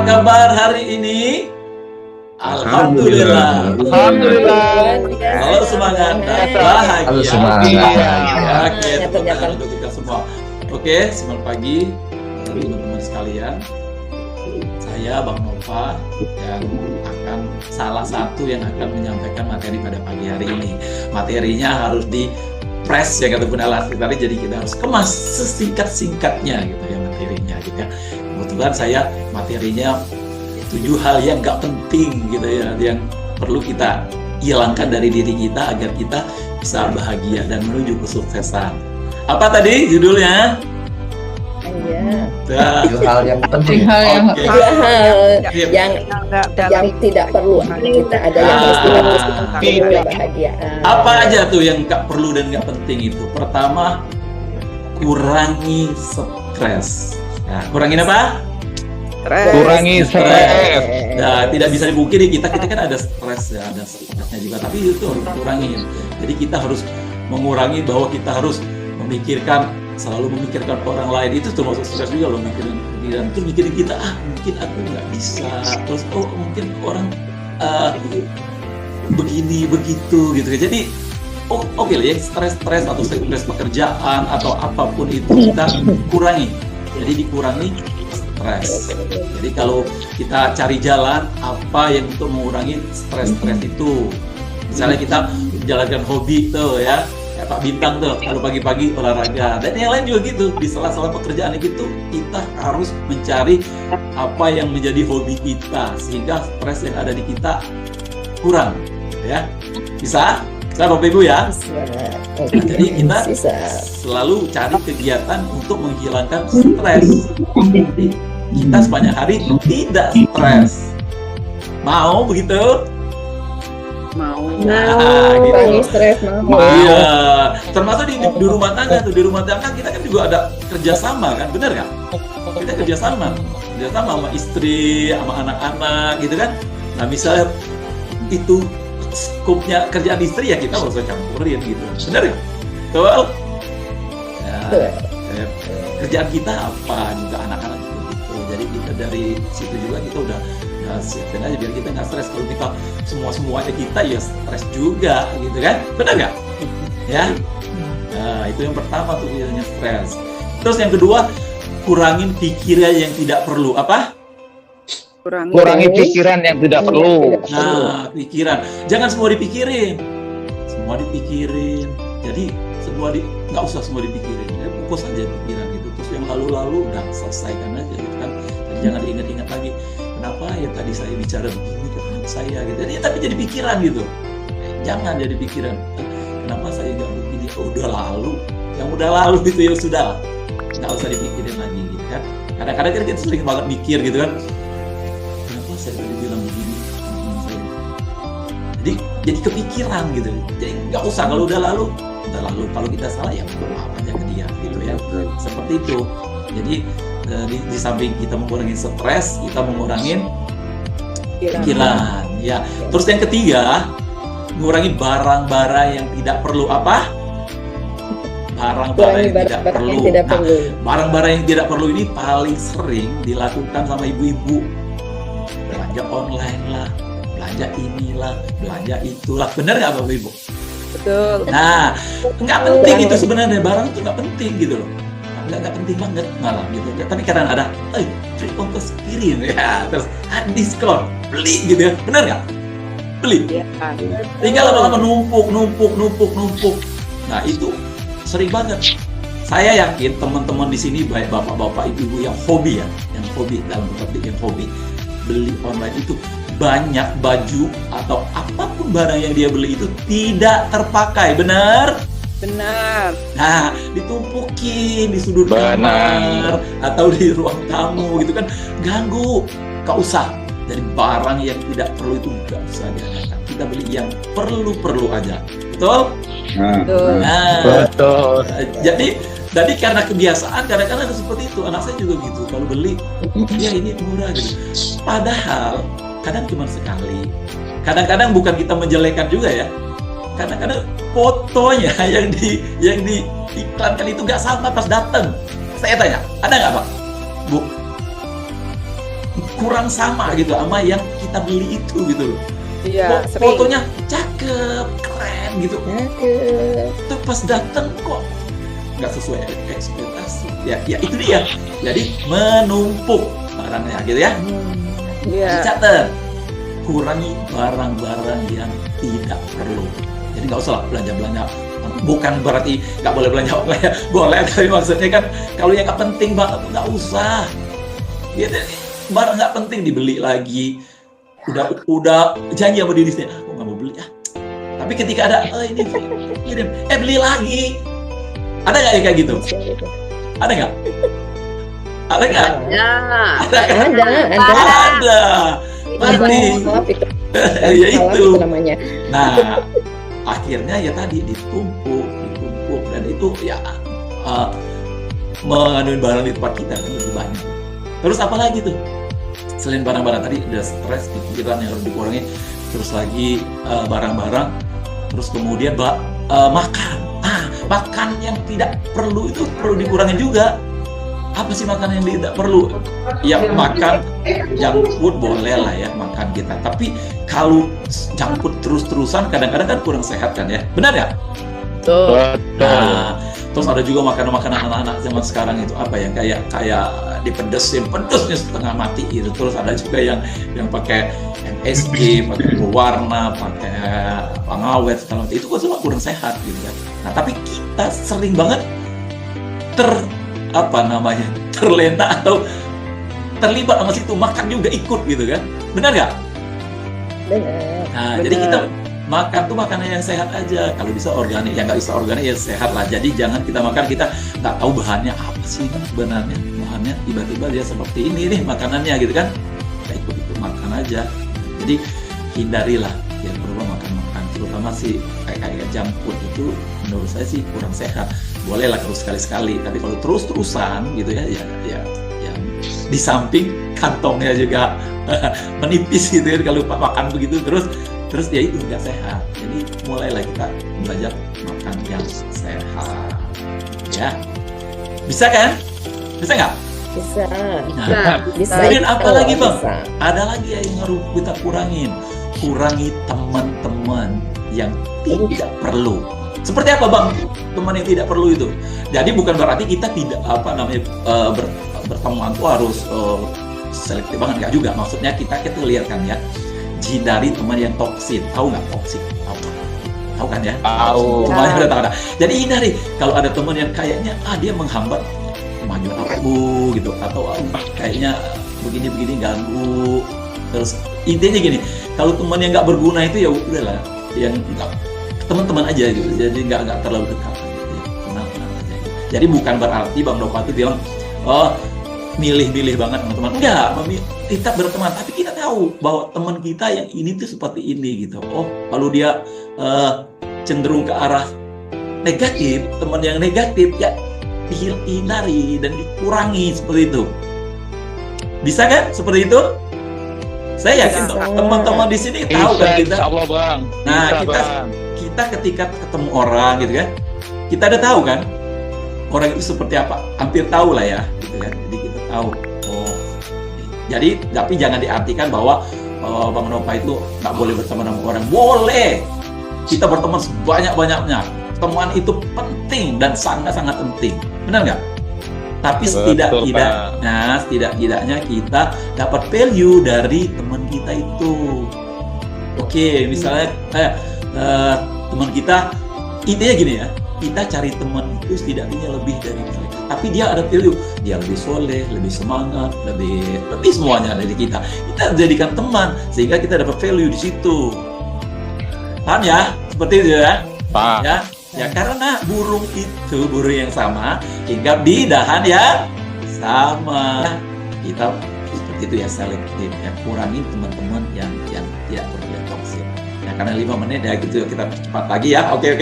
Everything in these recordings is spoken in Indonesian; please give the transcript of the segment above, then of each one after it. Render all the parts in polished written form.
kabar hari ini? Alhamdulillah. Selalu semangat dan bahagia. Selalu semangat. Oke, tepuk tangan untuk kita semua. Oke, selamat pagi teman-teman sekalian. Saya Bang Nova yang akan salah satu yang akan menyampaikan materi pada pagi hari ini. Materinya harus di press ya kata Bunda Lasti tadi, jadi kita harus kemas sesingkat-singkatnya gitu ya materinya gitu ya. Kebetulan saya materinya 7 hal yang gak penting gitu ya, yang perlu kita hilangkan dari diri kita agar kita bisa bahagia dan menuju kesuksesan. Apa tadi judulnya? Iya. 7 hal yang penting. Oke. 2 hal yang tidak perlu kita ada yang harus kita kebahagiaan. Apa aja tuh yang gak perlu dan gak penting itu? Pertama, kurangi stres. Nah, kurangin apa? Kurangi stres. Nah, tidak bisa dipungkiri kita kan ada stres ya, ada stresnya juga, tapi itu harus kurangin. Jadi kita harus mengurangi bahwa kita harus selalu memikirkan orang lain, itu termasuk stres juga loh, mikirin terus mikirin kita, mungkin aku nggak bisa, terus mungkin orang begini begitu gitu. Jadi oke lah ya, stres atau stres pekerjaan atau apapun itu kita kurangi. Jadi dikurangi stres. Jadi kalau kita cari jalan apa yang untuk mengurangi stres itu, misalnya kita menjalankan hobi tuh ya, kayak Pak Bintang tuh, kalau pagi-pagi olahraga, dan yang lain juga gitu. Di sela-sela pekerjaan gitu kita harus mencari apa yang menjadi hobi kita sehingga stres yang ada di kita kurang, ya. Bisa Bapak Ibu ya. Jadi kita selalu cari kegiatan untuk menghilangkan stres. Jadi kita sepanjang hari tidak stres. Mau begitu? Mau. Gitu. Stres mau. Iya. Termasuk di rumah tangga tuh. Di rumah tangga kita kan juga ada kerjasama kan, benar nggak? Kita kerjasama sama istri, sama anak-anak gitu kan. Nah misalnya itu skupnya kerjaan istri ya kita harus campurin gitu, benar nggak? Betul. Ya, kerjaan kita apa juga anak-anak gitu. Jadi kita dari situ juga kita udah siapin aja biar kita nggak stres. Kalau kita semuanya kita ya stres juga gitu kan, benar nggak? Ya. Nah itu yang pertama tuh biasanya stres. Terus yang kedua, kurangin pikiran yang tidak perlu. Apa? Kurangi pikiran yang tidak perlu. Nah, pikiran. Jangan semua dipikirin. Jadi nggak usah semua dipikirin. Ya, fokus aja pikiran gitu. Terus yang lalu-lalu udah selesaikan aja gitu kan. Jadi jangan diingat-ingat lagi. Kenapa ya tadi saya bicara begini ke anak saya gitu. Jadi tapi jadi pikiran gitu. Jangan jadi pikiran. Kenapa saya nggak begini? Udah lalu. Yang udah lalu itu ya sudah. Nggak usah dipikirin lagi gitu kan. Kadang-kadang kan kita sering banget mikir gitu kan. Saya tadi bilang begini, jadi kepikiran gitu. Jadi nggak usah, kalau udah lalu. Kalau kita salah ya maaf aja ke dia gitu ya. Seperti itu. Jadi di samping kita mengurangi stres, kita mengurangi pikiran. Ya. Terus yang ketiga, mengurangi barang-barang yang tidak perlu. Apa? Barang-barang yang tidak perlu. Barang-barang yang tidak perlu ini paling sering dilakukan sama ibu-ibu. Belanja online lah, belanja inilah, belanja itulah, benar nggak Bapak Ibu? Betul. Nah, nggak penting itu sebenarnya, barang itu nggak penting gitu loh, nggak penting banget malah gitu. Tapi kadang ada, free ongkos kirim ya, terus diskon, beli gitu ya, benar nggak? Beli. Ya, tinggal lama-lama numpuk. Nah itu sering banget. Saya yakin teman-teman di sini baik bapak-bapak, ibu-ibu yang hobi ya, yang hobi dalam pekerjaan yang hobi. Beli online itu banyak baju atau apapun barang yang dia beli itu tidak terpakai, benar? Benar. Nah, ditumpukin di sudut kamar atau di ruang tamu gitu kan, ganggu. Gak usah. Dari barang yang tidak perlu itu gak usah diadakan. Kita beli yang perlu aja, betul? Betul. Jadi karena kebiasaan kadang-kadang seperti itu, anak saya juga gitu. Kalau beli, ya ini murah gitu. Padahal kadang cuma sekali. Kadang-kadang bukan kita menjelekkan juga ya. Kadang-kadang fotonya yang diiklankan itu nggak sama pas datang. Saya tanya, ada nggak Pak? Bu? kurang sama gitu sama yang kita beli itu gitu loh. Iya, Fotonya cakep, keren gitu. Tapi pas datang kok nggak sesuai ekspektasi. Ya itu dia. Jadi menumpuk barangnya gitu ya. Dicatat, kurangi barang-barang yang tidak perlu. Jadi nggak usah lah belanja-belanja. Bukan berarti nggak boleh belanja online, boleh, tapi maksudnya kan kalau yang nggak penting banget nggak usah. Gitu, barang nggak penting dibeli lagi. Udah janji sama diri sendiri, aku nggak mau beli ya. Tapi ketika ada ini kirim, beli lagi. Ada nggak yang kayak gitu? Ada nggak? Ada nggak? Ada. Pasti. Ya itu. Nah, akhirnya ya tadi ditumpuk dan itu ya mengandung barang di tempat kita kan lebih banyak. Terus apa lagi tuh? Selain barang-barang tadi udah stres, pikiran yang harus dikurangi, terus lagi barang-barang, terus kemudian makan. Makan yang tidak perlu itu perlu dikurangi juga. Apa sih makanan yang tidak perlu? Ya makan junk food boleh lah ya makan kita. Tapi kalau junk food terus-terusan kadang-kadang kan kurang sehat kan ya. Benar ya? Betul. Nah, terus ada juga makanan-makanan anak-anak zaman sekarang itu apa ya kayak dipedesin, pedesnya setengah mati itu. Terus ada juga yang pakai MSG, pakai pewarna, pakai pengawet segala macam. Itu kan semua kurang sehat gitu kan. Nah, tapi kita sering banget terlena atau terlibat sama situ, makan juga ikut gitu kan. Benar nggak? Benar. Nah, jadi kita makan tuh makanan yang sehat aja. Kalau bisa organik, ya nggak bisa organik ya sehat lah. Jadi jangan kita makan kita nggak tahu bahannya apa sih kan sebenarnya. Bahannya tiba-tiba dia seperti ini nih makanannya gitu kan. Ya ikut makan aja. Jadi hindarilah yang perlu makan-makan. Terutama sih kayak junk food itu menurut saya sih kurang sehat. Boleh lah terus sekali-sekali. Tapi kalau terus-terusan gitu ya di samping kantongnya juga menipis gitu ya kalau makan begitu terus ya itu nggak sehat. Jadi mulailah kita belajar makan yang sehat ya. Bisa kan? Bisa nggak? Bisa. Nah, Bisa. kemudian apa lagi bang? Bisa. Ada lagi yang harus kita kurangi teman-teman yang tidak perlu. Seperti apa bang teman yang tidak perlu itu? Jadi bukan berarti kita tidak berteman tuh harus selektif banget, nggak juga. Maksudnya kita lihat kan ya, hindari teman yang toksit. Tahu nggak toksit? Tahu kan ya? Tahu. Semuanya udah tahu. Jadi hindari kalau ada teman yang kayaknya dia menghambat kemajuan aku gitu, atau kayaknya begini ganggu. Terus intinya gini, kalau teman yang nggak berguna itu ya udahlah, yang teman-teman aja gitu. Jadi nggak terlalu dekat. Tenang aja. Jadi bukan berarti Bang Nova itu bilang milih-milih banget teman-teman. Enggak, kita berteman, tapi kita tahu bahwa teman kita yang ini tuh seperti ini gitu. Oh, kalau dia cenderung ke arah negatif, teman yang negatif ya dihindari dan dikurangi seperti itu. Bisa kan seperti itu? Saya yakin teman-teman di sini tahu kan kita. Insya Allah bang. Nah, Bang. kita ketika ketemu orang gitu kan, kita udah tahu kan orang itu seperti apa, hampir tahu lah ya gitu kan. Jadi kita tahu. Oh, jadi tapi jangan diartikan bahwa Bang Nova itu nggak boleh berteman sama orang. Boleh, kita berteman sebanyak-banyaknya. Teman itu penting dan sangat-sangat penting, benar nggak? Tapi setidaknya kita dapat value dari teman kita itu. Oke, misalnya teman kita, intinya gini ya, kita cari teman itu setidaknya lebih dari mereka. Tapi dia ada value, dia lebih soleh, lebih semangat, lebih semuanya dari kita. Kita jadikan teman sehingga kita dapat value di situ. Paham ya? Seperti itu ya? Paham. Ya karena burung itu burung yang sama hinggap di dahan yang sama. Kita seperti itu ya, selektif ya, kurangi teman-teman yang tidak perlu toksik. Ya karena 5 menit ya gitu, kita cepat lagi ya. Oke.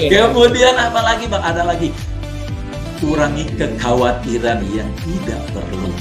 Kemudian apa lagi bang? Ada lagi, kurangi kekhawatiran yang tidak perlu.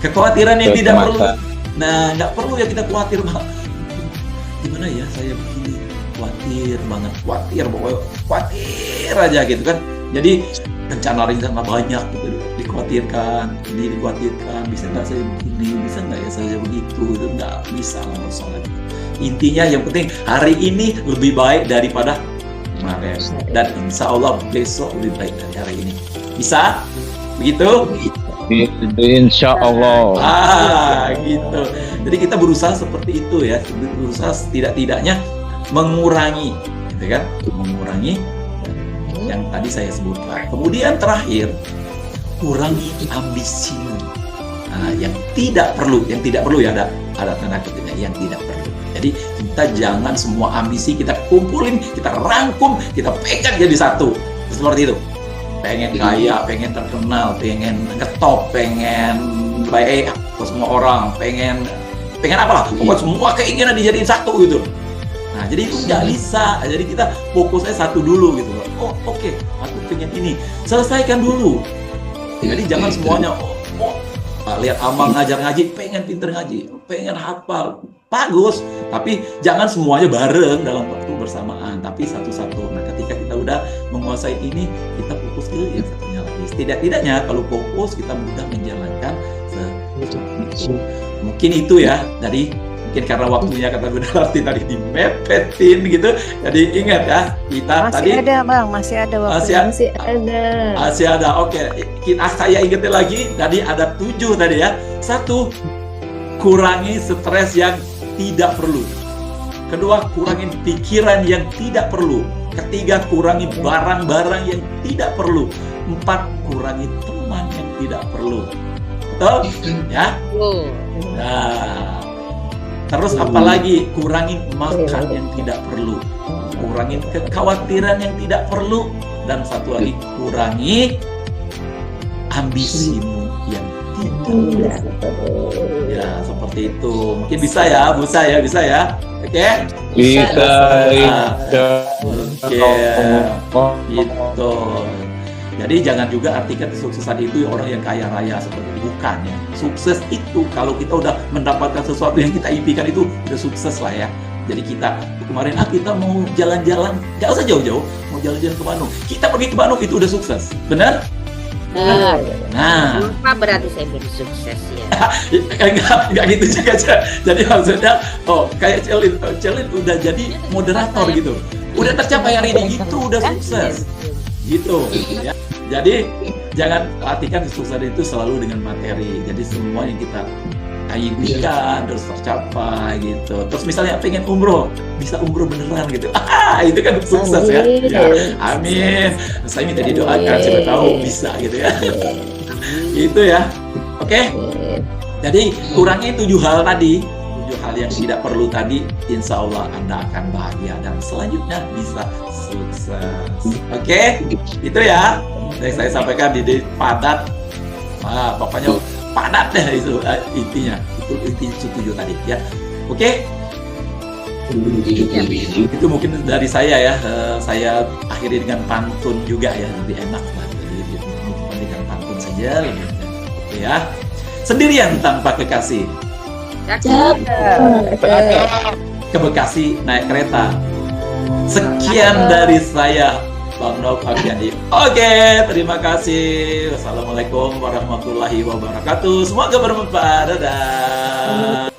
Kekhawatiran yang tidak perlu. Nah, nggak perlu ya kita khawatir bang. Gimana ya saya begini? Khawatir banget, khawatir aja gitu kan. Jadi rencana banyak gitu dikhawatirkan, bisa nggak saya begini, bisa nggak ya saya begitu, itu nggak bisa lah masalah. Intinya yang penting hari ini lebih baik daripada kemarin, dan insya Allah besok lebih baik dari hari ini. Bisa? Begitu? Insya Allah. Gitu. Jadi kita berusaha seperti itu ya, berusaha setidak-tidaknya mengurangi, gitu kan? Mengurangi yang tadi saya sebutkan. Kemudian terakhir, kurangi ambisimu. Nah, yang tidak perlu ya, ada tanda kutipnya, yang tidak perlu. Jadi kita jangan semua ambisi kita kumpulin, kita rangkum, kita pegang jadi satu. Seperti itu. Pengen kaya, pengen terkenal, pengen ngetop, pengen baik ke semua orang, pengen apalah, pokoknya semua keinginan dijadiin satu gitu. Nah, jadi itu nggak bisa. Jadi kita fokusnya satu dulu gitu. Oh, oke, aku pengen ini. Selesaikan dulu. Jadi jangan semuanya lihat Amang ngajar ngaji, pengen pinter ngaji, pengen hafal, bagus. Tapi jangan semuanya bareng dalam waktu bersamaan, tapi satu-satu. Nah, ketika kita udah menguasai ini, kita fokus ke yang satunya lagi. Setidak-tidaknya kalau fokus, kita mudah menjalankan sesuatu. Mungkin itu ya. Jadi mungkin karena waktunya kata Bunda Lasti tadi dimepetin gitu. Jadi ingat ya, kita masih tadi ada Bang, masih ada waktu. Masih ada. Oke. Saya ingetin lagi, tadi ada 7 tadi ya. 1, kurangi stres yang tidak perlu. Kedua, kurangi pikiran yang tidak perlu. Ketiga, kurangi barang-barang yang tidak perlu. 4, kurangi teman yang tidak perlu. Betul? Ya? Nah, terus apalagi kurangi makan yang tidak perlu, kurangi kekhawatiran yang tidak perlu, dan satu lagi kurangi ambisimu yang tidak perlu. Ya, seperti itu. Mungkin bisa ya, bisa ya. Oke? Bisa. Oke. Gitu. Jadi jangan juga artikan kesuksesan itu orang yang kaya raya, seperti itu. Bukan ya. Sukses itu kalau kita udah mendapatkan sesuatu yang kita impikan, itu udah sukses lah ya. Jadi kita kemarin kita mau jalan-jalan, nggak usah jauh-jauh, mau jalan-jalan ke Bandung. Kita pergi ke Bandung itu udah sukses, benar? Nah, apa berarti saya belum sukses ya? enggak gitu juga. Jadi maksudnya, kayak Celin udah jadi moderator gitu, udah tercapai hari ini, itu udah sukses. Gitu ya. Jadi jangan artikan kesuksesan itu selalu dengan materi. Jadi semua yang kita impikan terus tercapai gitu. Terus misalnya pengen umroh, bisa umroh beneran gitu. Itu kan sukses ya. Amin. Saya minta didoakan, siapa tahu bisa gitu ya. Itu ya. Oke. Jadi kurangi 7 hal tadi. 7 hal yang tidak perlu tadi, insya Allah Anda akan bahagia dan selanjutnya bisa sukses. Oke, itu ya. Yang saya sampaikan di padat. Pokoknya padat deh itu intinya. Itu inti 7 tadi ya. Oke. Itu mungkin dari saya ya. Saya akhiri dengan pantun juga ya, lebih enak lah. Jadi dengan pantun saja lebih enak. Oke ya. Sendirian tanpa kekasih. Ke Bekasi naik kereta. Sekian dari saya, Bang Nov Afiandi. Oke, terima kasih. Wassalamualaikum warahmatullahi wabarakatuh. Semoga bermanfaat. Dadah.